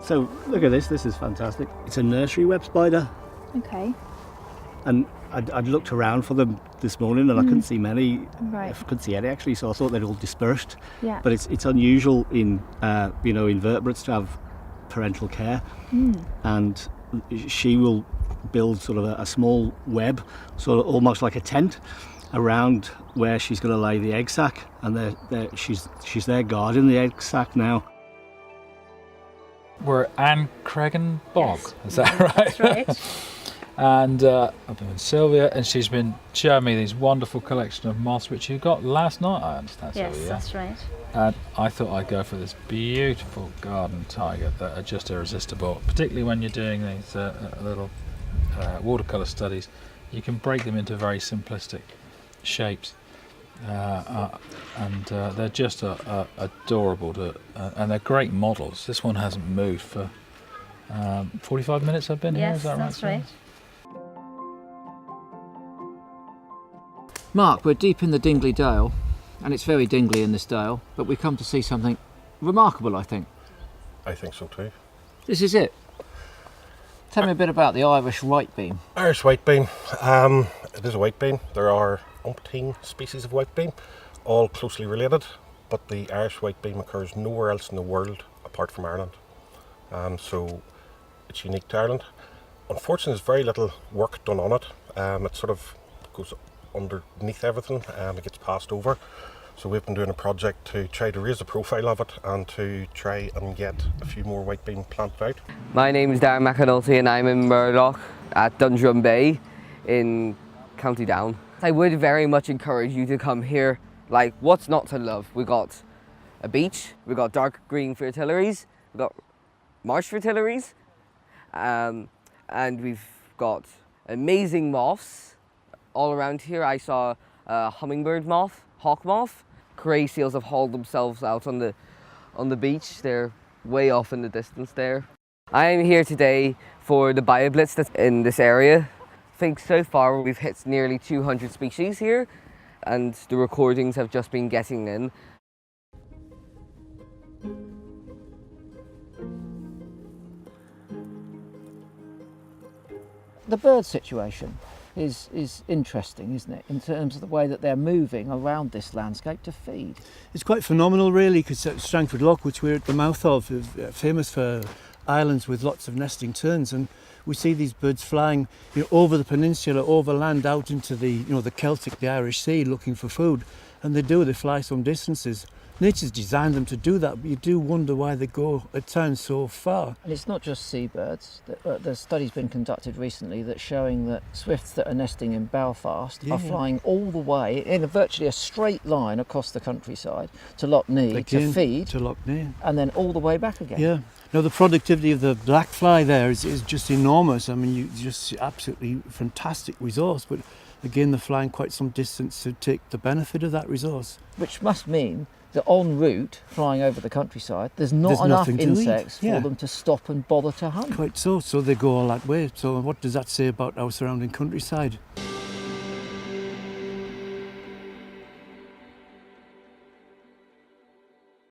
So look at this. This is fantastic. It's a nursery web spider. Okay. And I'd looked around for them this morning and I couldn't see many. Right. I couldn't see any actually, so I thought they'd all dispersed. Yeah. But it's unusual in invertebrates to have parental care, and she will build sort of a small web, sort of almost like a tent, around where she's going to lay the egg sac, and she's there guarding the egg sac now. We're at Anne Cregan Bog, Yes. is that right? That's right. And I've been with Sylvia, and she's been showing me these wonderful collection of moths which you got last night, I understand, Yes, Sylvia. that's right. And I thought I'd go for this beautiful garden tiger that are just irresistible, particularly when you're doing these little watercolour studies. You can break them into very simplistic shapes, and they're just adorable, and they're great models. This one hasn't moved for 45 minutes I've been here, Yes, is that that's right? right. Mark, we're deep in the Dingley Dale, and it's very dingly in this dale, but we've come to see something remarkable, I think. I think so too. This is it. Tell me a bit about the Irish whitebeam. Irish whitebeam. It is a whitebeam. There are umpteen species of whitebeam, all closely related, but the Irish whitebeam occurs nowhere else in the world apart from Ireland. So it's unique to Ireland. Unfortunately, there's very little work done on it. It sort of goes underneath everything, it gets passed over. So we've been doing a project to try to raise the profile of it and to try and get a few more whitebeam planted out. My name is Darren McAnulty and I'm in Murdoch at Dundrum Bay in County Down. I would very much encourage you to come here. Like, what's not to love? We've got a beach, we've got dark green fritillaries, we've got marsh fritillaries, and we've got amazing moths all around here. I saw a hummingbird moth, hawk moth. Grey seals have hauled themselves out on the beach. They're way off in the distance there. I am here today for the Bioblitz that's in this area. I think so far we've hit nearly 200 species here, and the recordings have just been getting in. The bird situation is interesting, isn't it, in terms of the way that they're moving around this landscape to feed. It's quite phenomenal really, because Strangford Lough, which we're at the mouth of, is famous for islands with lots of nesting terns, and we see these birds flying over the peninsula, over land, out into the the Celtic, the Irish Sea, looking for food, and they fly some distances. Nature's designed them to do that, but you do wonder why they go at times so far. And it's not just seabirds. There's studies been conducted recently that's showing that swifts that are nesting in Belfast are flying all the way in virtually a straight line across the countryside to Lough Neagh to feed, to Lough Neagh, and then all the way back again. Yeah. Now the productivity of the black fly there is just enormous. I mean, you just absolutely fantastic resource, but again, they're flying quite some distance to take the benefit of that resource. Which must mean that en route, flying over the countryside, there's enough insects for them to stop and bother to hunt. Quite so they go all that way. So what does that say about our surrounding countryside?